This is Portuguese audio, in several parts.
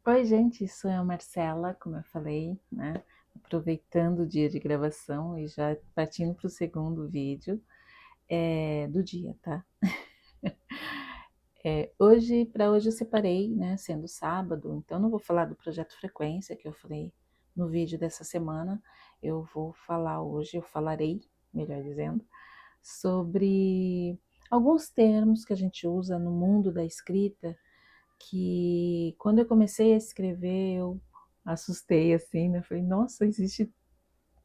Oi, gente, sou eu, Marcela, como eu falei, né? Aproveitando o dia de gravação e já partindo para o segundo vídeo do dia, tá? Para hoje eu separei, né? Sendo sábado, então não vou falar do projeto Frequência que eu falei no vídeo dessa semana. Eu vou falar hoje, eu falarei, melhor dizendo, sobre alguns termos que a gente usa no mundo da escrita que quando eu comecei a escrever, eu assustei assim, né? Falei, nossa, existe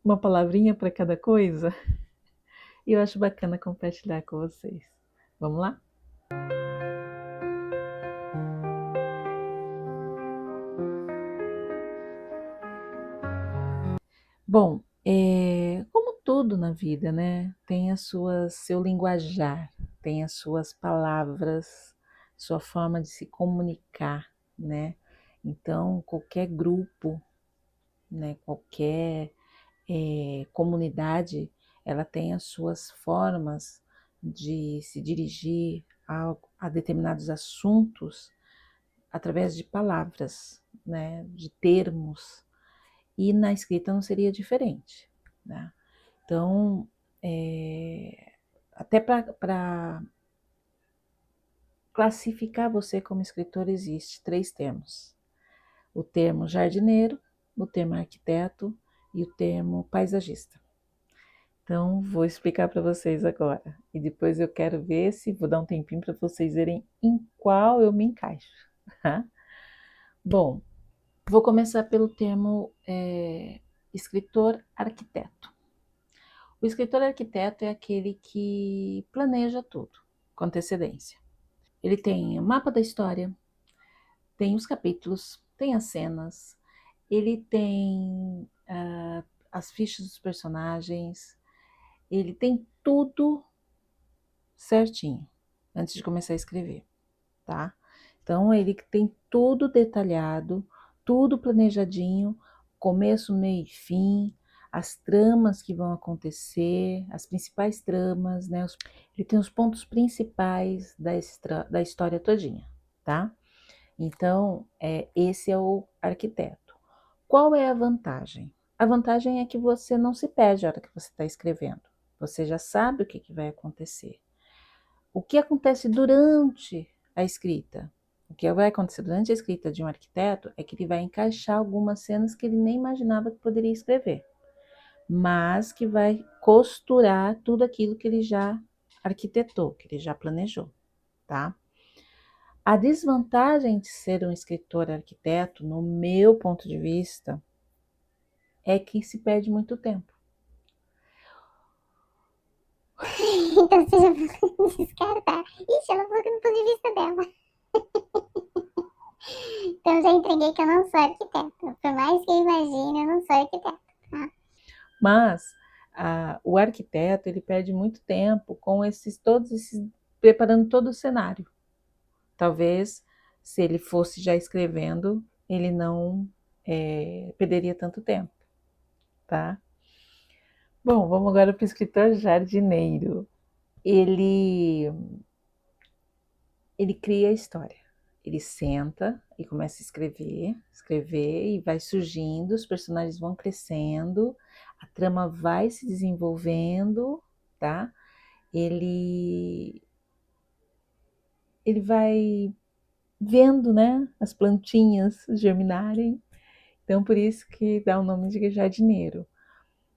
uma palavrinha para cada coisa? E eu acho bacana compartilhar com vocês. Vamos lá? Bom, como tudo na vida, né? Tem seu linguajar, tem as suas palavras, sua forma de se comunicar, né? Então, qualquer grupo, né? Qualquer comunidade, ela tem as suas formas de se dirigir a determinados assuntos através de palavras, né, de termos, e na escrita não seria diferente, né? Então, até para classificar você como escritor existe 3 termos: o termo jardineiro, o termo arquiteto e o termo paisagista. Então, vou explicar para vocês agora. E depois eu quero ver se vou dar um tempinho para vocês verem em qual eu me encaixo. Tá? Bom, vou começar pelo termo escritor arquiteto. O escritor arquiteto é aquele que planeja tudo com antecedência. Ele tem o mapa da história, tem os capítulos, tem as cenas, ele tem as fichas dos personagens, ele tem tudo certinho antes de começar a escrever, tá? Então ele tem tudo detalhado, tudo planejadinho, começo, meio e fim, as tramas que vão acontecer, as principais tramas, né? Ele tem os pontos principais da história todinha, tá? Então, esse é o arquiteto. Qual é a vantagem? A vantagem é que você não se perde a hora que você está escrevendo. Você já sabe o que vai acontecer. O que acontece durante a escrita? O que vai acontecer durante a escrita de um arquiteto é que ele vai encaixar algumas cenas que ele nem imaginava que poderia escrever, mas que vai costurar tudo aquilo que ele já arquitetou, que ele já planejou, tá? A desvantagem de ser um escritor arquiteto, no meu ponto de vista, é que se perde muito tempo. Então você já descartar. Ixi, ela falou que no ponto de vista dela. Então já entreguei que eu não sou arquiteta. Por mais que eu imagine, eu não sou arquiteta. Tá? Mas o arquiteto ele perde muito tempo com todos esses preparando todo o cenário. Talvez se ele fosse já escrevendo, ele não perderia tanto tempo, tá? Bom, vamos agora para o escritor jardineiro. Ele ele cria a história. Ele senta e começa a escrever e vai surgindo, os personagens vão crescendo, a trama vai se desenvolvendo, tá? Ele ele vai vendo, né, as plantinhas germinarem. Então por isso que dá o nome de jardineiro.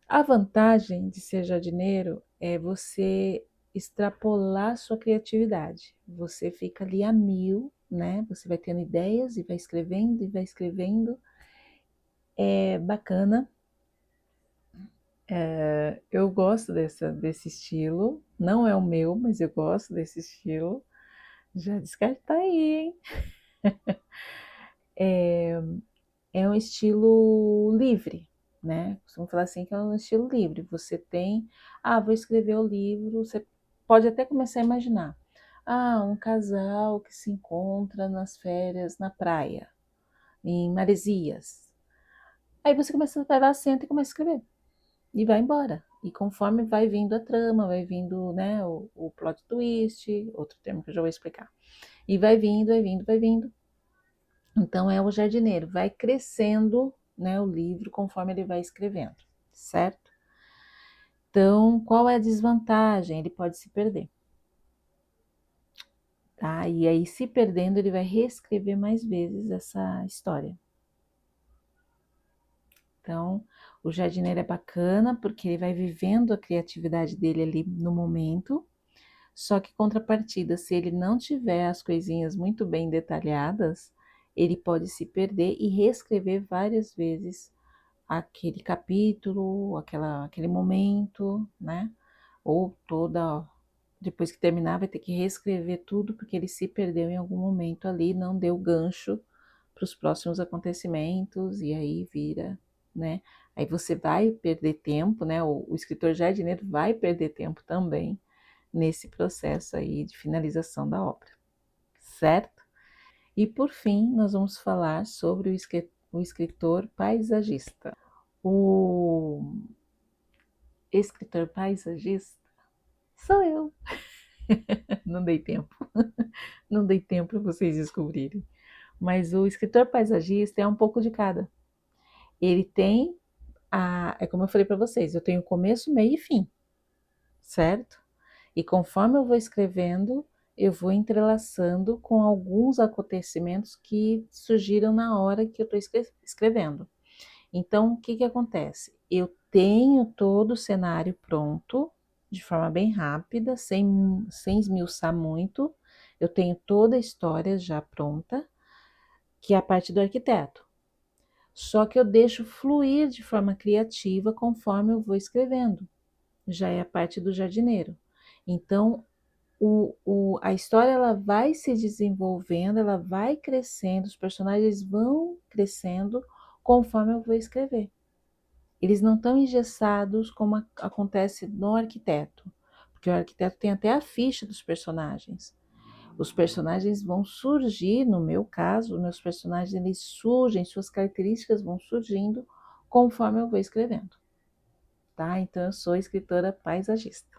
A vantagem de ser jardineiro é você extrapolar sua criatividade. Você fica ali a mil, né? Você vai tendo ideias e vai escrevendo e vai escrevendo. É bacana. Eu gosto desse estilo. Não é o meu, mas eu gosto desse estilo. Já descarta aí, hein? É um estilo livre, né? Costumo falar assim que é um estilo livre. Você tem, vou escrever o livro, você pode até começar a imaginar. Um casal que se encontra nas férias na praia, em Maresias. Aí você começa, vai lá, senta e começa a escrever. E vai embora. E conforme vai vindo a trama, vai vindo, né, o plot twist, outro termo que eu já vou explicar. E vai vindo, vai vindo, vai vindo. Então é o jardineiro, vai crescendo, né, o livro conforme ele vai escrevendo, certo? Então, qual é a desvantagem? Ele pode se perder, tá? E aí, se perdendo, ele vai reescrever mais vezes essa história. Então, o jardineiro é bacana porque ele vai vivendo a criatividade dele ali no momento. Só que contrapartida, se ele não tiver as coisinhas muito bem detalhadas, ele pode se perder e reescrever várias vezes aquele capítulo, aquele momento, né? Ou toda. Depois que terminar, vai ter que reescrever tudo, porque ele se perdeu em algum momento ali, não deu gancho para os próximos acontecimentos, e aí vira, né? Aí você vai perder tempo, né? O escritor jardineiro vai perder tempo também nesse processo aí de finalização da obra, certo? E por fim, nós vamos falar sobre o escritor paisagista. O escritor paisagista sou eu. Não dei tempo, não dei tempo para vocês descobrirem. Mas o escritor paisagista é um pouco de cada. Ele tem é como eu falei para vocês, eu tenho começo, meio e fim, certo? E conforme eu vou escrevendo, eu vou entrelaçando com alguns acontecimentos que surgiram na hora que eu estou escrevendo. Então, o que acontece? Eu tenho todo o cenário pronto, de forma bem rápida, sem esmiuçar muito. Eu tenho toda a história já pronta, que é a parte do arquiteto. Só que eu deixo fluir de forma criativa conforme eu vou escrevendo. Já é a parte do jardineiro. Então, a história ela vai se desenvolvendo, ela vai crescendo, os personagens vão crescendo conforme eu vou escrever. Eles não estão engessados como acontece no arquiteto, porque o arquiteto tem até a ficha dos personagens. Os personagens vão surgir, no meu caso, meus personagens eles surgem, suas características vão surgindo conforme eu vou escrevendo, tá? Então eu sou escritora paisagista.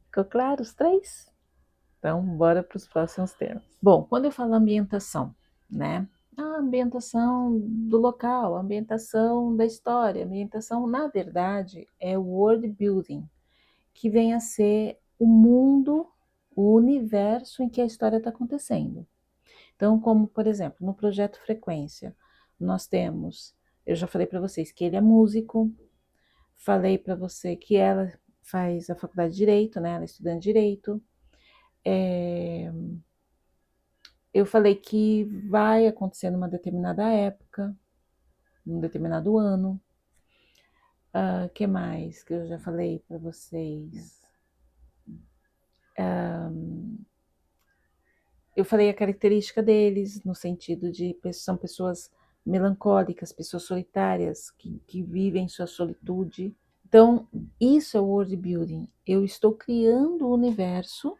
Ficou claro os três? Então, bora para os próximos termos. Bom, quando eu falo ambientação, né? A ambientação do local, a ambientação da história, a ambientação, na verdade, é o world building, que vem a ser o mundo, o universo em que a história está acontecendo. Então, como, por exemplo, no projeto Frequência, nós temos, eu já falei para vocês que ele é músico, falei para você que ela faz a faculdade de Direito, né? Ela é estudante de Direito, eu falei que vai acontecer numa determinada época, num determinado ano. Que mais que eu já falei para vocês? Eu falei a característica deles, no sentido de são pessoas melancólicas, pessoas solitárias, que vivem sua solitude. Então, isso é o world building. Eu estou criando o universo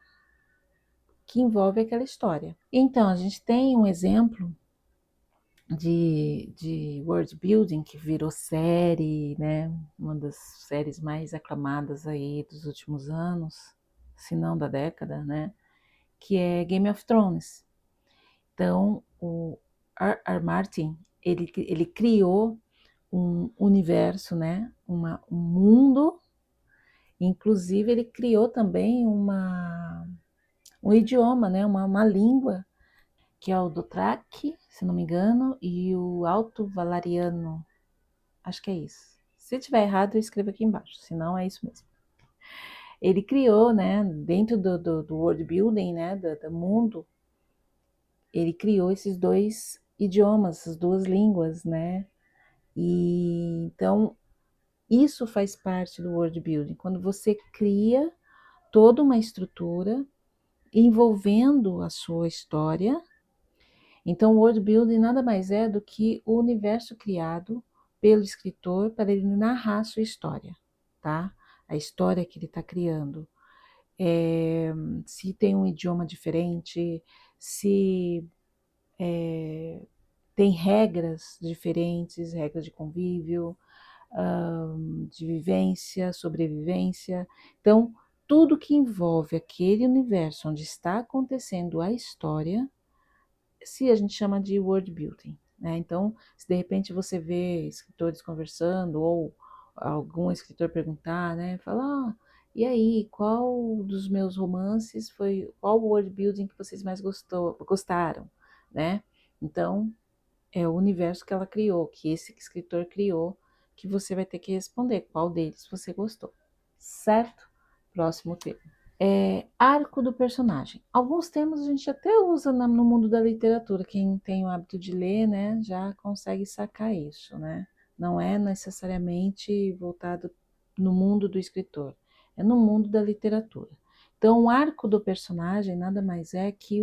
que envolve aquela história. Então, a gente tem um exemplo de world building que virou série, né? Uma das séries mais aclamadas aí dos últimos anos, se não da década, né? Que é Game of Thrones. Então, o R. Martin, ele criou um universo, né? Um mundo, inclusive ele criou também um idioma, né? Uma língua que é o Dothraki, se não me engano, e o Alto Valariano. Acho que é isso. Se tiver errado, eu escrevo aqui embaixo, senão é isso mesmo. Ele criou, né, dentro do world building, né, do mundo, ele criou esses dois idiomas, essas duas línguas, né, e então isso faz parte do world building, quando você cria toda uma estrutura envolvendo a sua história. Então, o world building nada mais é do que o universo criado pelo escritor para ele narrar a sua história, tá? A história que ele está criando. Se tem um idioma diferente, se tem regras diferentes, regras de convívio, de vivência, sobrevivência. Então, tudo que envolve aquele universo onde está acontecendo a história se a gente chama de word building, né? Então, se de repente você vê escritores conversando ou algum escritor perguntar, né? Falar, e aí, qual dos meus romances foi, qual word building que vocês mais gostaram, né? Então, é o universo que ela criou, que esse escritor criou, que você vai ter que responder qual deles você gostou, certo? Próximo tema. Arco do personagem. Alguns termos a gente até usa no mundo da literatura. Quem tem o hábito de ler, né, já consegue sacar isso, né? Não é necessariamente voltado no mundo do escritor, é no mundo da literatura. Então, o arco do personagem nada mais é que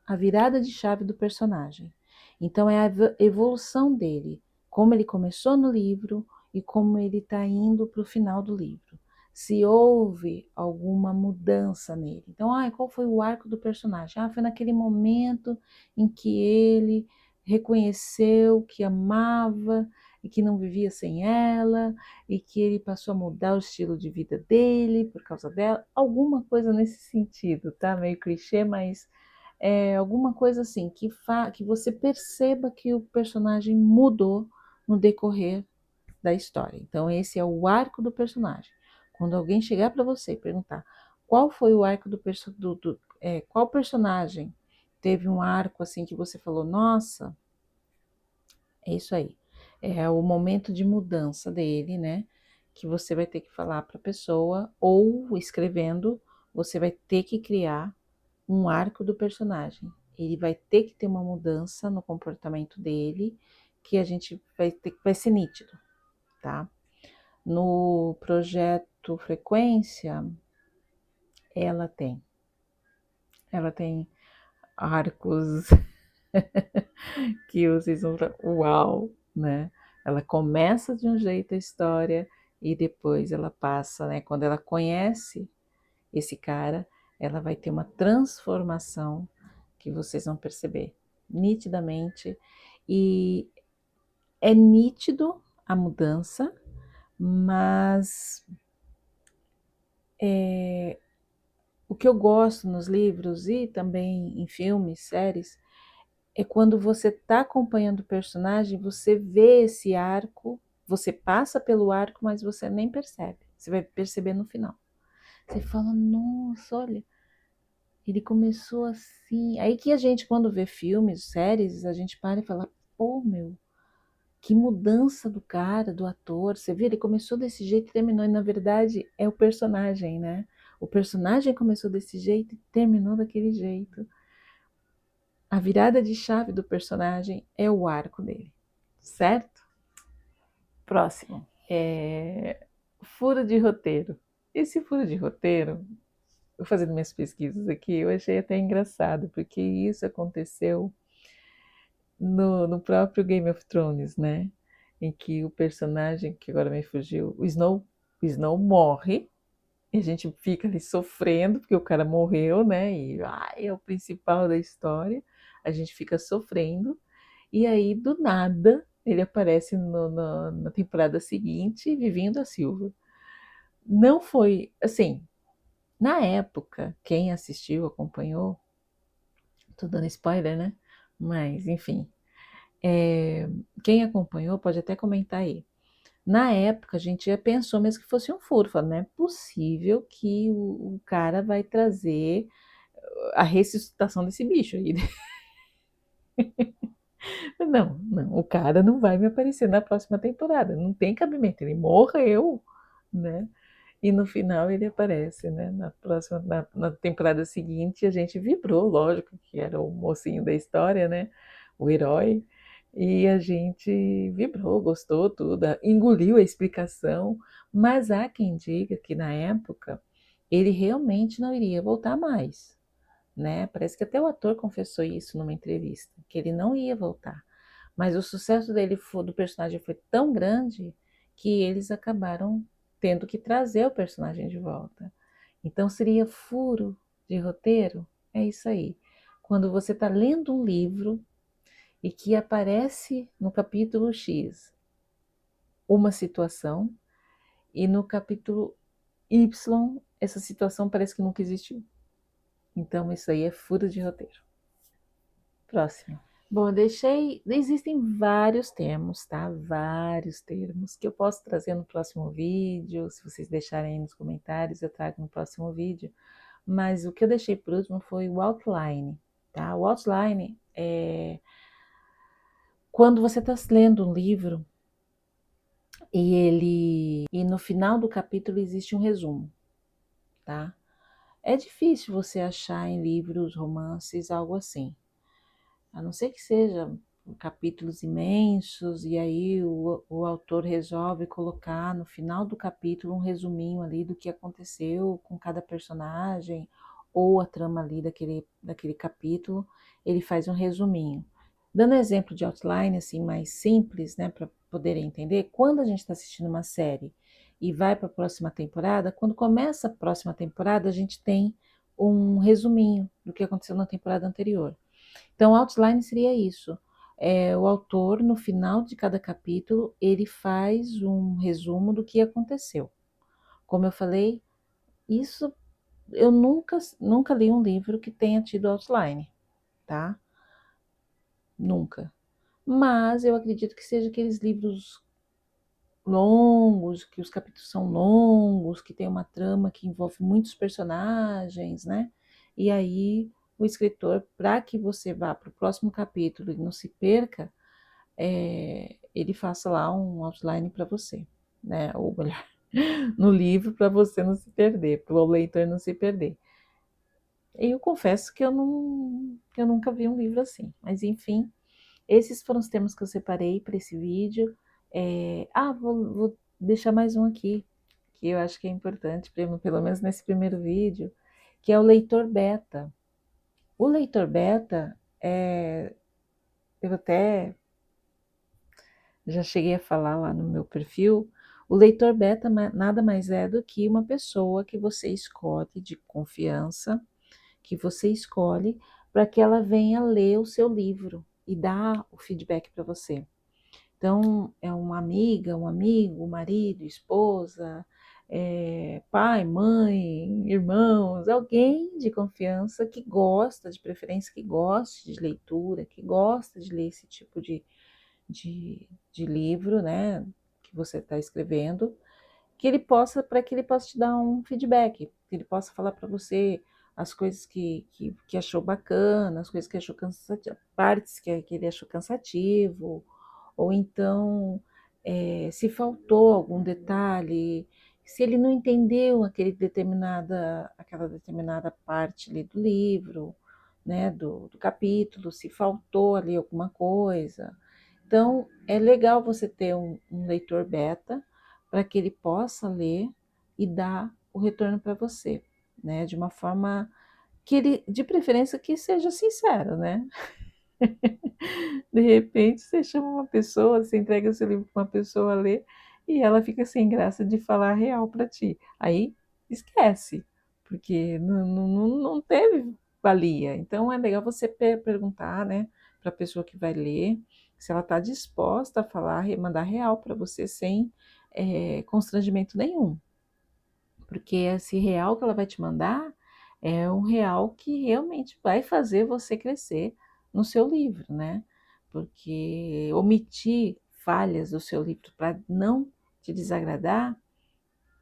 a virada de chave do personagem. Então, é a evolução dele, como ele começou no livro e como ele está indo para o final do livro. Se houve alguma mudança nele. Então, qual foi o arco do personagem? Foi naquele momento em que ele reconheceu que amava e que não vivia sem ela, e que ele passou a mudar o estilo de vida dele por causa dela. Alguma coisa nesse sentido, tá? Meio clichê, mas alguma coisa assim, que você perceba que o personagem mudou no decorrer da história. Então, esse é o arco do personagem. Quando alguém chegar para você e perguntar qual foi o arco qual personagem teve um arco assim que você falou, nossa, é isso aí. É o momento de mudança dele, né? Que você vai ter que falar para a pessoa, ou escrevendo, você vai ter que criar um arco do personagem. Ele vai ter que ter uma mudança no comportamento dele, que a gente vai ser nítido, tá? No projeto Frequência, ela tem, ela tem arcos que vocês vão falar, uau, né? Ela começa de um jeito a história e depois ela passa, né? Quando ela conhece esse cara, ela vai ter uma transformação que vocês vão perceber nitidamente, e é nítido a mudança, mas o que eu gosto nos livros e também em filmes, séries, é quando você está acompanhando o personagem, você vê esse arco, você passa pelo arco, mas você nem percebe. Você vai perceber no final. Você fala, nossa, olha, ele começou assim. Aí que a gente, quando vê filmes, séries, a gente para e fala, pô, meu, que mudança do cara, do ator. Você vê, ele começou desse jeito e terminou. E na verdade é o personagem, né? O personagem começou desse jeito e terminou daquele jeito. A virada de chave do personagem é o arco dele, certo? Próximo. Furo de roteiro. Esse furo de roteiro, eu fazendo minhas pesquisas aqui, eu achei até engraçado, porque isso aconteceu no próprio Game of Thrones, né? Em que o personagem, que agora me fugiu, o Snow morre, e a gente fica ali sofrendo, porque o cara morreu, né? E é o principal da história. A gente fica sofrendo, e aí, do nada, ele aparece na temporada seguinte, vivendo a Silva. Não foi, assim, na época, quem assistiu, acompanhou, tô dando spoiler, né? Mas, enfim, quem acompanhou pode até comentar aí. Na época, a gente já pensou mesmo que fosse um furo. Falou, não é possível que o cara vai trazer a ressuscitação desse bicho aí. Não, não, o cara não vai me aparecer na próxima temporada. Não tem cabimento. Ele morreu, né? E no final ele aparece, né? Na temporada seguinte, a gente vibrou, lógico, que era o mocinho da história, né? O herói. E a gente vibrou, gostou tudo, engoliu a explicação, mas há quem diga que na época ele realmente não iria voltar mais, né? Parece que até o ator confessou isso numa entrevista, que ele não ia voltar. Mas o sucesso do personagem foi tão grande que eles acabaram tendo que trazer o personagem de volta. Então seria furo de roteiro? É isso aí. Quando você está lendo um livro e que aparece no capítulo X uma situação e no capítulo Y essa situação parece que nunca existiu. Então isso aí é furo de roteiro. próxima. Bom, existem vários termos, tá? Vários termos que eu posso trazer no próximo vídeo. Se vocês deixarem aí nos comentários, eu trago no próximo vídeo. Mas o que eu deixei por último foi o outline, tá? O outline é quando você está lendo um livro e no final do capítulo existe um resumo, tá? É difícil você achar em livros, romances, algo assim. A não ser que seja capítulos imensos, e aí o autor resolve colocar no final do capítulo um resuminho ali do que aconteceu com cada personagem, ou a trama ali daquele capítulo, ele faz um resuminho. Dando exemplo de outline, assim, mais simples, né, para poderem entender, quando a gente está assistindo uma série e vai para a próxima temporada, quando começa a próxima temporada, a gente tem um resuminho do que aconteceu na temporada anterior. Então, outline seria isso. O autor, no final de cada capítulo, ele faz um resumo do que aconteceu. Como eu falei, isso eu nunca li um livro que tenha tido outline, tá? Nunca. Mas eu acredito que seja aqueles livros longos, que os capítulos são longos, que tem uma trama que envolve muitos personagens, né? E aí o escritor, para que você vá para o próximo capítulo e não se perca, ele faça lá um outline para você, né? Ou melhor, no livro para você não se perder, para o leitor não se perder. E eu confesso que eu nunca vi um livro assim, mas enfim, esses foram os temas que eu separei para esse vídeo. Vou deixar mais um aqui, que eu acho que é importante, pelo menos nesse primeiro vídeo, que é o leitor beta. O leitor beta, eu até já cheguei a falar lá no meu perfil, o leitor beta nada mais é do que uma pessoa que você escolhe de confiança, que você escolhe para que ela venha ler o seu livro e dar o feedback para você. Então, é uma amiga, um amigo, marido, esposa, pai, mãe, irmãos, alguém de confiança que gosta, de preferência que goste de leitura, que gosta de ler esse tipo de livro, né, que você está escrevendo, para que ele possa te dar um feedback, que ele possa falar para você as coisas que achou bacana, as coisas que achou cansativo, partes que ele achou cansativo, ou então se faltou algum detalhe, se ele não entendeu aquela determinada parte ali do livro, né, do capítulo, se faltou ali alguma coisa. Então, é legal você ter um leitor beta para que ele possa ler e dar o retorno para você, né? De uma forma que ele, de preferência, que seja sincero, né? De repente, você chama uma pessoa, você entrega o seu livro para uma pessoa ler e ela fica sem graça de falar a real para ti. Aí, esquece, porque não teve valia. Então, é legal você perguntar, né, para a pessoa que vai ler, se ela está disposta a falar, mandar real para você sem constrangimento nenhum. Porque esse real que ela vai te mandar é um real que realmente vai fazer você crescer no seu livro, né? Porque omitir falhas do seu livro para não te desagradar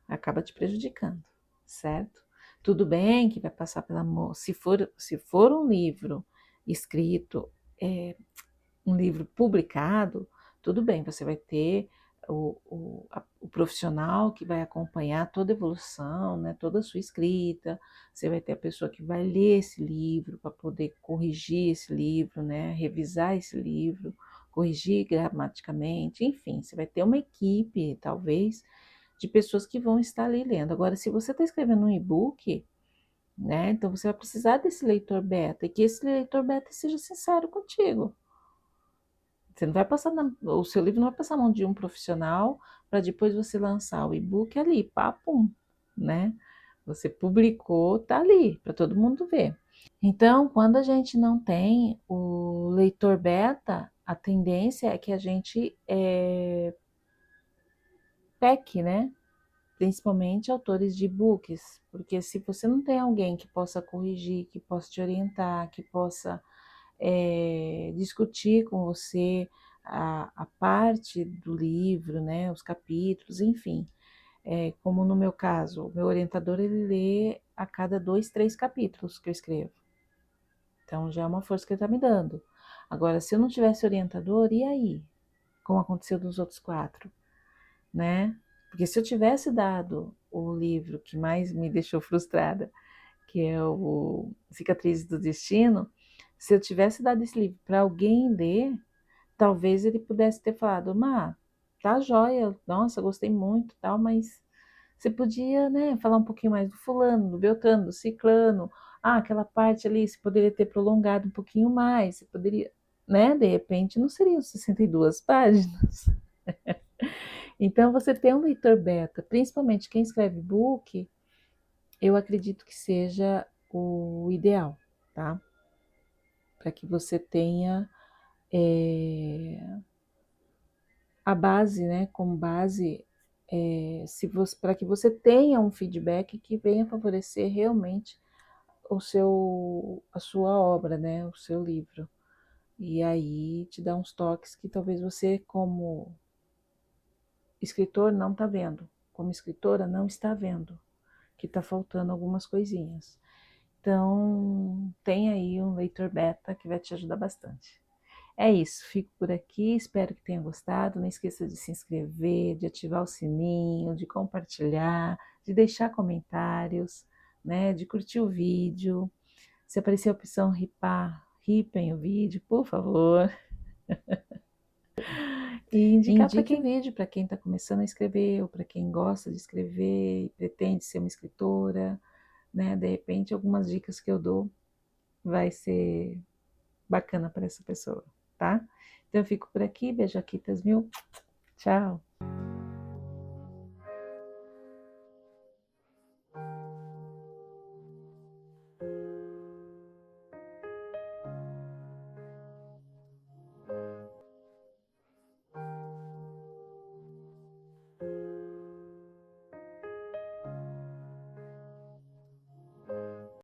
acaba te prejudicando, certo? Tudo bem que vai passar pela mão. Se for um livro escrito, um livro publicado, tudo bem, você vai ter o profissional que vai acompanhar toda a evolução, né, toda a sua escrita, você vai ter a pessoa que vai ler esse livro para poder corrigir esse livro, né, revisar esse livro, corrigir gramaticamente, enfim, você vai ter uma equipe, talvez, de pessoas que vão estar ali lendo. Agora, se você está escrevendo um e-book, né, então você vai precisar desse leitor beta e que esse leitor beta seja sincero contigo. Você não vai passar o seu livro não vai passar na mão de um profissional para depois você lançar o e-book ali, papum, né? Você publicou, tá ali para todo mundo ver. Então, quando a gente não tem o leitor beta, a tendência é que a gente peque, né? Principalmente autores de e-books, porque se você não tem alguém que possa corrigir, que possa te orientar, que possa discutir com você a parte do livro, né, os capítulos, enfim. Como no meu caso, o meu orientador ele lê a cada 2, 3 capítulos que eu escrevo. Então já é uma força que ele está me dando. Agora, se eu não tivesse orientador, e aí? Como aconteceu nos outros 4, né? Porque se eu tivesse dado o livro que mais me deixou frustrada, que é o Cicatrizes do Destino, se eu tivesse dado esse livro para alguém ler, talvez ele pudesse ter falado, Má, tá joia, nossa, gostei muito, tal, mas você podia, né, falar um pouquinho mais do fulano, do Beltrano, do Ciclano, aquela parte ali, você poderia ter prolongado um pouquinho mais, você poderia, né, de repente não seriam 62 páginas. Então, você ter um leitor beta, principalmente quem escreve book, eu acredito que seja o ideal, tá? Para que você tenha a base, né, como base, para que você tenha um feedback que venha favorecer realmente a sua obra, né, o seu livro. E aí te dá uns toques que talvez você, como escritor, não está vendo, como escritora, não está vendo, que está faltando algumas coisinhas. Então, tem aí um leitor beta que vai te ajudar bastante. É isso, fico por aqui, espero que tenha gostado. Não esqueça de se inscrever, de ativar o sininho, de compartilhar, de deixar comentários, né, de curtir o vídeo. Se aparecer a opção ripar, ripem o vídeo, por favor. E indicar para quem vídeo, para quem está começando a escrever, ou para quem gosta de escrever e pretende ser uma escritora, né? De repente, algumas dicas que eu dou vai ser bacana para essa pessoa, tá? Então eu fico por aqui, beijo, Aquitas mil, tchau!